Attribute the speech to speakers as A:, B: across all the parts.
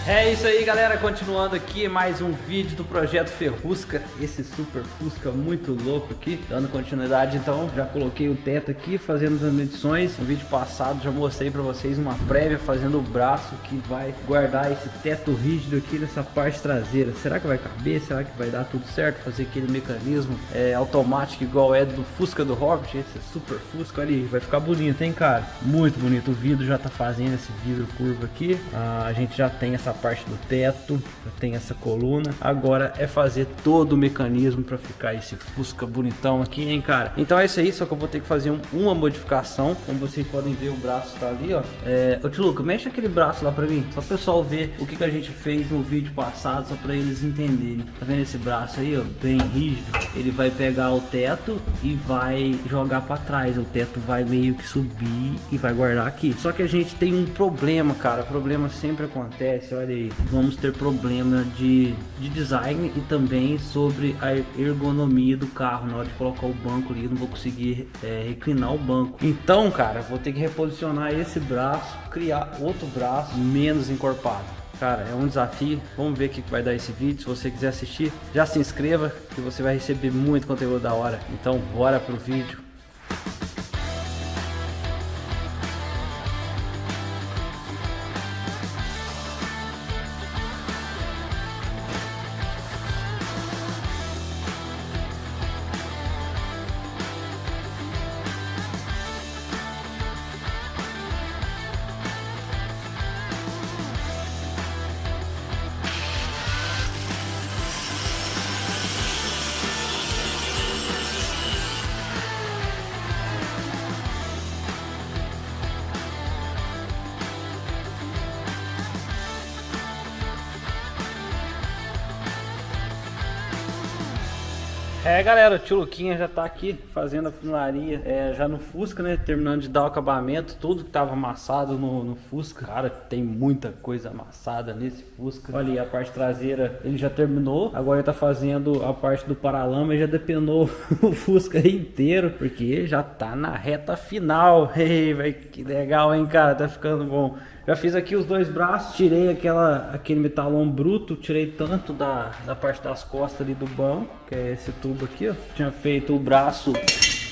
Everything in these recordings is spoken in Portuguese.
A: É isso aí, galera, continuando aqui mais um vídeo do Projeto Ferrusca, esse super Fusca muito louco aqui, dando continuidade. Então já coloquei o teto aqui, fazendo as medições. No vídeo passado já mostrei pra vocês uma prévia fazendo o braço que vai guardar esse teto rígido aqui nessa parte traseira. Será que vai caber? Será que vai dar tudo certo? Fazer aquele mecanismo automático igual é do Fusca do Robert, esse super Fusca ali, vai ficar bonito, hein, cara? Muito bonito. O vidro já tá fazendo esse vidro curvo aqui. A gente já tem essa parte do teto, já tem essa coluna. Agora é fazer todo o mecanismo para ficar esse Fusca bonitão aqui, hein, cara? Então é isso aí, só que eu vou ter que fazer uma modificação. Como vocês podem ver, o braço tá ali, ó. Ô tio Luca, mexe aquele braço lá pra mim, só o pessoal ver o que a gente fez no vídeo passado, só para eles entenderem. Tá vendo esse braço aí, ó, bem rígido? Ele vai pegar o teto e vai jogar para trás. O teto vai meio que subir e vai guardar aqui. Só que a gente tem um problema, cara. O problema sempre acontece, olha aí. Vamos ter problema de design e também sobre a ergonomia do carro. Na hora de colocar o banco ali, eu não vou conseguir reclinar o banco. Então, cara, vou ter que reposicionar esse braço, criar outro braço menos encorpado. Cara, é um desafio. Vamos ver o que vai dar esse vídeo. Se você quiser assistir, já se inscreva que você vai receber muito conteúdo da hora. Então, bora pro vídeo. Galera, o tio Luquinha já tá aqui fazendo a funilaria já no Fusca, né? Terminando de dar o acabamento, tudo que tava amassado no Fusca. Cara, tem muita coisa amassada nesse Fusca. Olha aí, a parte traseira ele já terminou. Agora ele tá fazendo a parte do paralama e já depenou o Fusca inteiro, porque já tá na reta final. Ei, que legal, hein, cara? Tá ficando bom. Já fiz aqui os dois braços, tirei aquele metalon bruto, tirei tanto da parte das costas ali do banco, que é esse tubo aqui, ó. Tinha feito o braço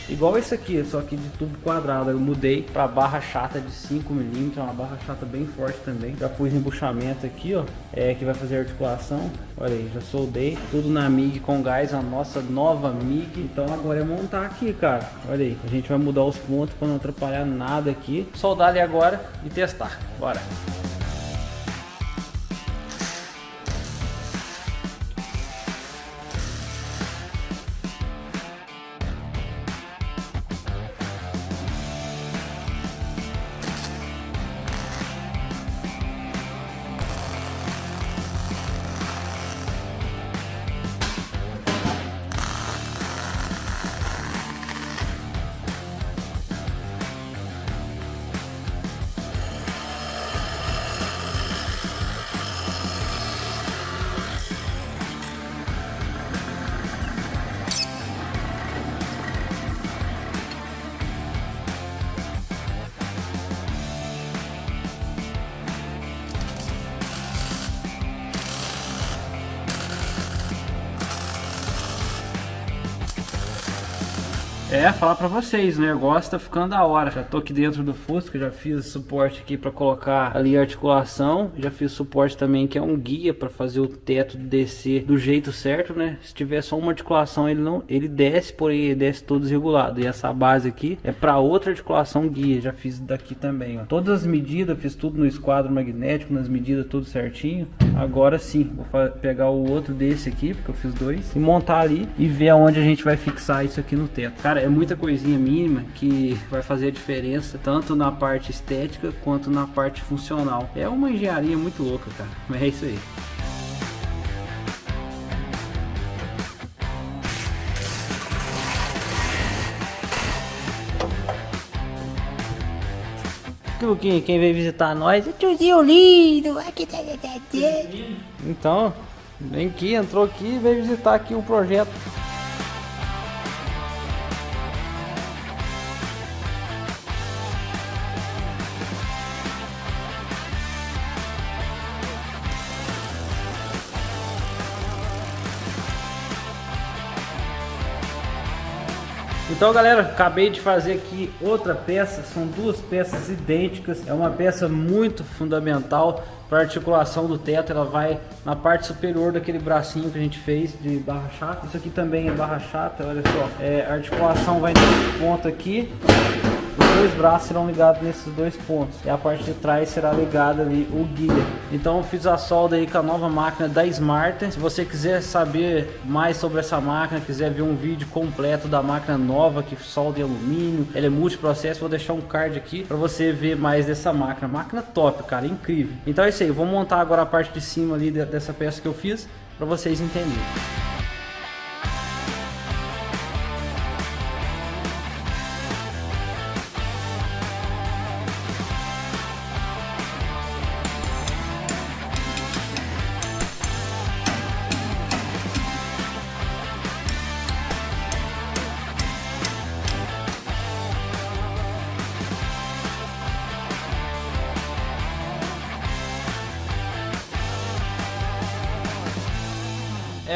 A: igual esse aqui, só que de tubo quadrado. Eu mudei para barra chata de 5mm, uma barra chata bem forte também. Já pus embuchamento aqui, ó, que vai fazer articulação. Olha aí, já soldei tudo na MIG com gás, a nossa nova MIG. Então agora é montar aqui, cara. Olha aí, a gente vai mudar os pontos para não atrapalhar nada aqui. Soldar ali agora e testar. Bora! Falar pra vocês, o negócio tá ficando da hora. Já tô aqui dentro do Fusca, já fiz suporte aqui pra colocar ali a articulação. Já fiz suporte também que é um guia pra fazer o teto descer do jeito certo, né? Se tiver só uma articulação ele desce, porém ele desce todo desregulado. E essa base aqui é pra outra articulação guia, já fiz daqui também, ó. Todas as medidas, fiz tudo no esquadro magnético, nas medidas tudo certinho. Agora sim, vou pegar o outro desse aqui, porque eu fiz dois, e montar ali e ver aonde a gente vai fixar isso aqui no teto. Cara, é muita coisinha mínima que vai fazer a diferença tanto na parte estética quanto na parte funcional. É uma engenharia muito louca, cara, mas é isso aí. Quem veio visitar nós é tiozinho lindo. Então, vem aqui, entrou aqui e veio visitar aqui o projeto. Então galera, acabei de fazer aqui outra peça, são duas peças idênticas, é uma peça muito fundamental para a articulação do teto, ela vai na parte superior daquele bracinho que a gente fez de barra chata. Isso aqui também é barra chata, olha só, a articulação vai nesse ponto aqui. Os dois braços serão ligados nesses dois pontos e a parte de trás será ligada ali o guia. Então eu fiz a solda aí com a nova máquina da Smarter. Se você quiser saber mais sobre essa máquina, quiser ver um vídeo completo da máquina nova que solda em alumínio, ela é multiprocesso, vou deixar um card aqui para você ver mais dessa máquina. Máquina top, cara, incrível. Então é isso aí, eu vou montar agora a parte de cima ali dessa peça que eu fiz para vocês entenderem.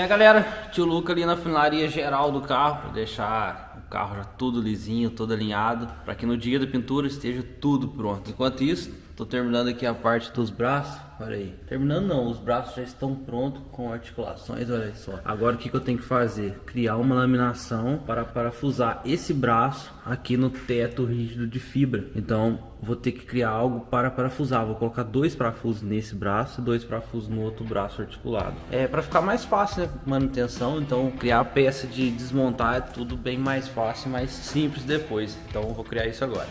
A: Galera, tio Luca ali na funilaria geral do carro, para deixar o carro já tudo lisinho, todo alinhado, para que no dia da pintura esteja tudo pronto. Enquanto isso, tô terminando aqui a parte dos braços, olha aí. Terminando não, os braços já estão prontos com articulações, olha só. Agora o que eu tenho que fazer? Criar uma laminação para parafusar esse braço aqui no teto rígido de fibra. Então vou ter que criar algo para parafusar. Vou colocar dois parafusos nesse braço e dois parafusos no outro braço articulado. Para ficar mais fácil, né? Manutenção. Então criar a peça de desmontar é tudo bem mais fácil, mais simples depois. Então eu vou criar isso agora.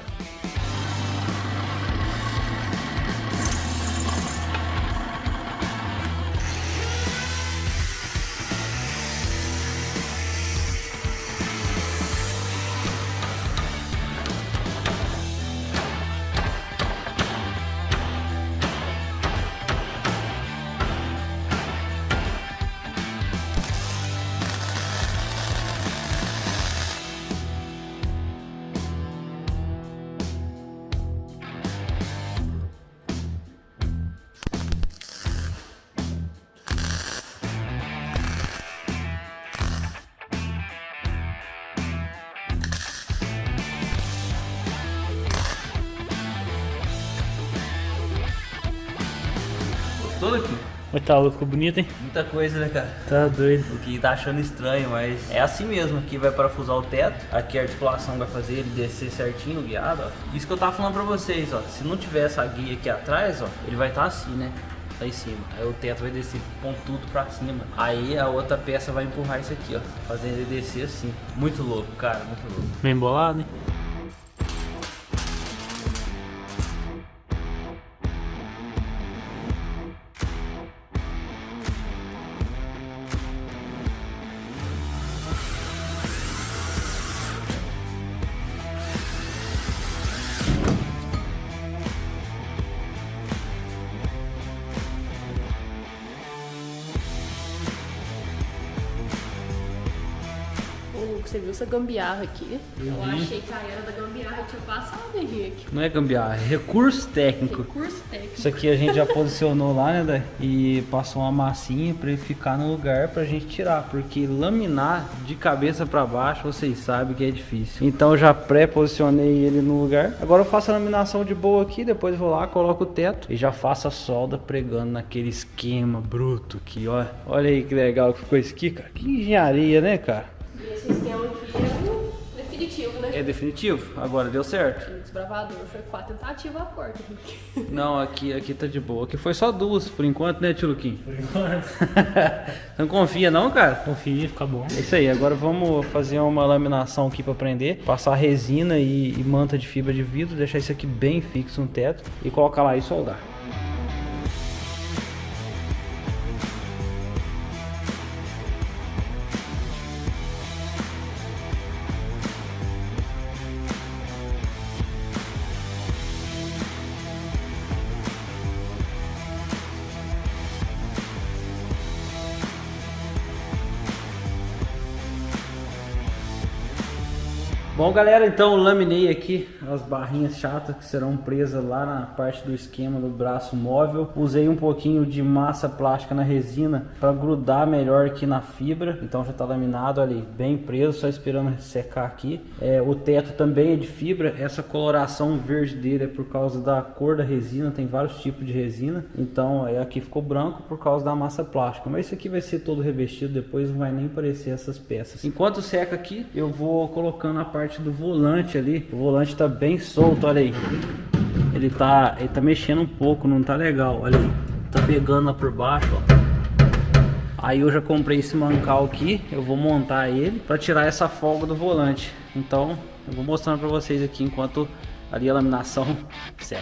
A: Tudo aqui.
B: Mas tá louco, ficou bonito, hein?
A: Muita coisa, né, cara?
B: Tá doido.
A: O que tá achando estranho, mas é assim mesmo. Aqui vai parafusar o teto, aqui a articulação vai fazer ele descer certinho no guiado, ó. Isso que eu tava falando pra vocês, ó. Se não tiver essa guia aqui atrás, ó, ele vai estar assim, né? Lá em cima. Aí o teto vai descer com tudo pra cima. Aí a outra peça vai empurrar isso aqui, ó, fazendo ele descer assim. Muito louco, cara, muito louco.
B: Bem bolado, hein?
C: Você viu essa gambiarra aqui? Eu achei que a era da gambiarra tinha passado, Henrique.
A: Não é gambiarra, é recurso técnico.
C: Recurso técnico.
A: Isso aqui a gente já posicionou lá, né, Dai? E passou uma massinha pra ele ficar no lugar pra gente tirar. Porque laminar de cabeça pra baixo, vocês sabem que é difícil. Então eu já pré-posicionei ele no lugar. Agora eu faço a laminação de boa aqui, depois vou lá, coloco o teto e já faço a solda pregando naquele esquema bruto aqui, ó. Olha aí que legal que ficou isso aqui, cara. Que engenharia, né, cara?
C: E esse esquema aqui é o definitivo, né?
A: É definitivo, agora deu certo.
C: O desbravador foi 4 tentativas a porta, Henrique.
A: Não, aqui tá de boa. Aqui foi só 2 por enquanto, né, tio Luquinho?
B: Por enquanto.
A: Não confia não, cara?
B: Confia, fica bom.
A: É isso aí, agora vamos fazer uma laminação aqui para prender, passar resina e manta de fibra de vidro, deixar isso aqui bem fixo no teto e colocar lá e soldar. Bom, galera, então laminei aqui as barrinhas chatas que serão presas lá na parte do esquema do braço móvel. Usei um pouquinho de massa plástica na resina para grudar melhor aqui na fibra. Então já está laminado ali, bem preso, só esperando secar aqui. O teto também é de fibra. Essa coloração verde dele é por causa da cor da resina, tem vários tipos de resina. Então aqui ficou branco por causa da massa plástica. Mas isso aqui vai ser todo revestido, depois não vai nem aparecer essas peças. Enquanto seca aqui, eu vou colocando a parte do volante ali. O volante tá bem solto, olha aí. Ele tá mexendo um pouco, não tá legal, olha aí. Tá pegando lá por baixo, ó. Aí eu já comprei esse mancal aqui, eu vou montar ele para tirar essa folga do volante. Então eu vou mostrando para vocês aqui enquanto ali a laminação seca.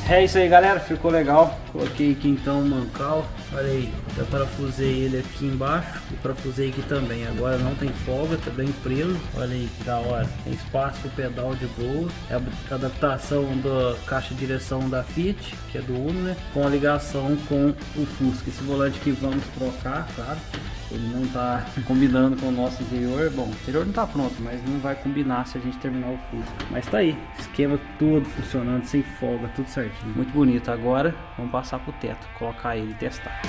A: É isso aí, galera, ficou legal. Coloquei aqui então o mancal, olha aí, já parafusei ele aqui embaixo e parafusei aqui também. Agora não tem folga, tá bem preso, olha aí que da hora. Tem espaço pro pedal de boa. É a adaptação da caixa de direção da Fiat, que é do Uno, né, com a ligação com o Fusca. Esse volante que vamos trocar, claro, ele não tá combinando com o nosso interior. Bom, o interior não tá pronto, mas não vai combinar se a gente terminar o Fusca. Mas tá aí, esquema todo funcionando, sem folga, tudo certinho. Muito bonito. Agora vamos passar pro teto, colocar ele e testar.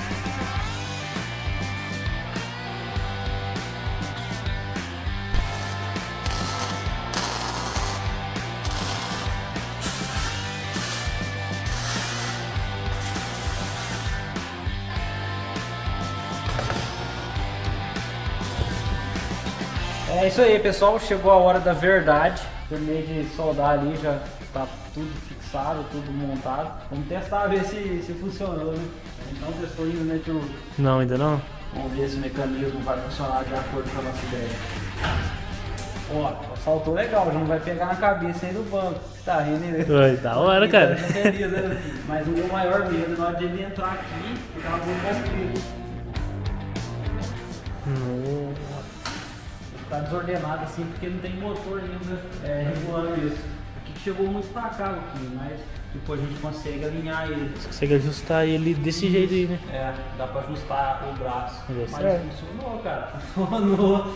A: É isso aí, pessoal, chegou a hora da verdade. Terminei de soldar ali, já tá tudo fixado, tudo montado. Vamos testar, ver se funcionou, né? Então testou ainda, né, tio?
B: Não, ainda não.
A: Vamos ver se o mecanismo vai funcionar de acordo com a nossa ideia. Ó, saltou legal, já não vai pegar na cabeça aí do banco. Você tá rindo, né?
B: Oi, da hora, cara.
A: Feliz, né? Mas o meu maior medo na hora de ele entrar aqui, porque ela não confio. Tá desordenado assim porque não tem motor ainda regulando isso. Aqui chegou muito pra cá, Luquinho, mas depois a gente consegue alinhar ele.
B: Você consegue ajustar ele desse jeito aí, né?
A: Dá pra ajustar o braço.
B: Mas
A: funcionou, cara. Funcionou.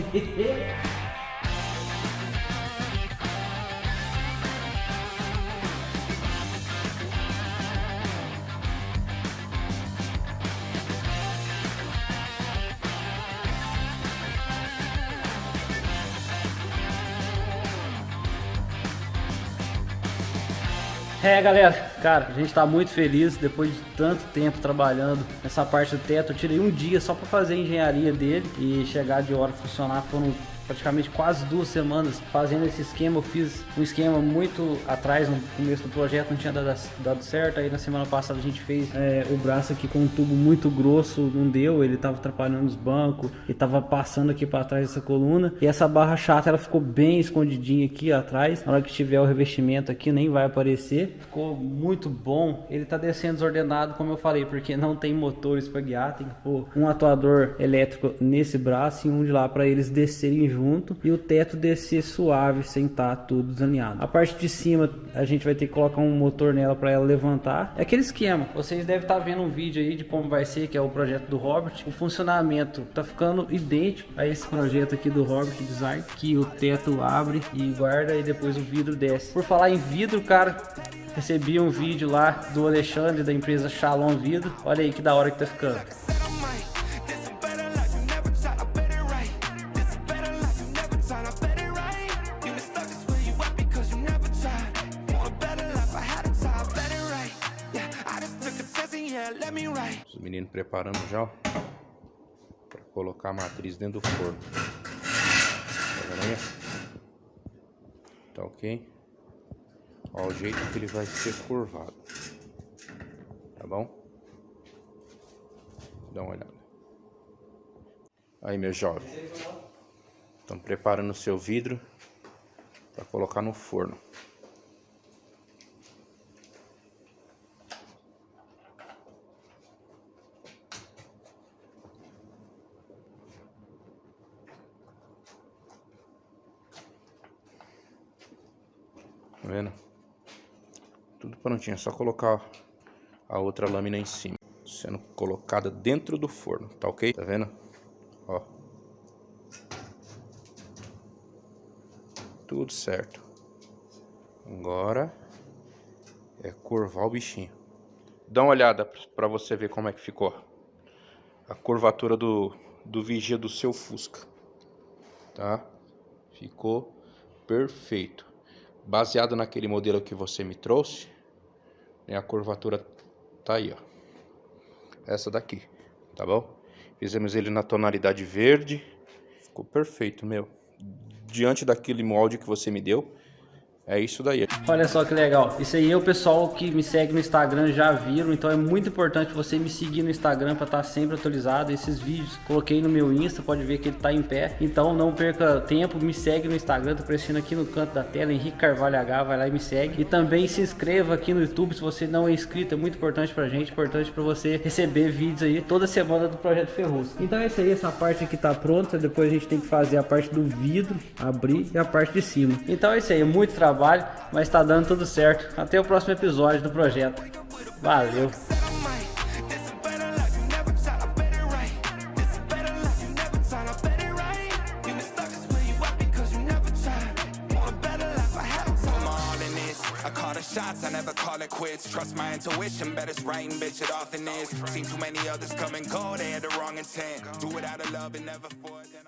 A: Galera, cara, a gente tá muito feliz depois de tanto tempo trabalhando nessa parte do teto. Eu tirei um dia só para fazer a engenharia dele e chegar de hora funcionar. Foram praticamente quase 2 semanas fazendo esse esquema. Eu fiz um esquema muito atrás, no começo do projeto, não tinha dado certo. Aí na semana passada a gente fez o braço aqui com um tubo muito grosso, não deu, ele tava atrapalhando os bancos e tava passando aqui para trás dessa coluna. E essa barra chata, ela ficou bem escondidinha aqui atrás. Na hora que tiver o revestimento aqui, nem vai aparecer. Ficou muito bom. Ele tá descendo desordenado, como eu falei, porque não tem motores para guiar. Tem que pôr um atuador elétrico nesse braço e um de lá para eles descerem junto e o teto descer suave, sem estar tudo desalinhado. A parte de cima a gente vai ter que colocar um motor nela para ela levantar. É aquele esquema, vocês devem estar vendo um vídeo aí de como vai ser, que é o projeto do Robert. O funcionamento tá ficando idêntico a esse projeto aqui do Robert Design, que o teto abre e guarda e depois o vidro desce. Por falar em vidro, cara, recebi um vídeo lá do Alexandre da empresa Shalom Vidro. Olha aí que da hora que tá ficando.
D: Os meninos preparando já, ó, para colocar a matriz dentro do forno. Tá vendo aí? Tá ok? Ó, o jeito que ele vai ser curvado. Tá bom? Dá uma olhada. Aí, meu jovem. Estão preparando o seu vidro para colocar no forno. Tá vendo? Tudo prontinho, é só colocar a outra lâmina em cima, sendo colocada dentro do forno, tá ok? Tá vendo? Ó. Tudo certo. Agora é curvar o bichinho. Dá uma olhada pra você ver como é que ficou a curvatura do vigia do seu Fusca, tá? Ficou perfeito. Baseado naquele modelo que você me trouxe, né, a curvatura tá aí, ó. Essa daqui, tá bom? Fizemos ele na tonalidade verde. Ficou perfeito, meu. Diante daquele molde que você me deu, é isso daí.
A: Olha só que legal. Isso aí o pessoal que me segue no Instagram já viram. Então é muito importante você me seguir no Instagram para estar sempre atualizado. Esses vídeos coloquei no meu Insta, pode ver que ele tá em pé. Então não perca tempo, me segue no Instagram. Tô aparecendo aqui no canto da tela, Henrique Carvalho H, vai lá e me segue. E também se inscreva aqui no YouTube se você não é inscrito. É muito importante pra gente, importante para você receber vídeos aí toda semana do Projeto Ferrusca. Então é isso aí, essa parte aqui tá pronta. Depois a gente tem que fazer a parte do vidro, abrir, e a parte de cima. Então é isso aí, muito trabalho, mas tá dando tudo certo. Até o próximo episódio do projeto. Valeu!
E: Shots, I never call it quits. Trust my intuition, bet it's right and bitch it often is. Seen too many others come and go, they had the wrong intent. Do it out of love and never for it.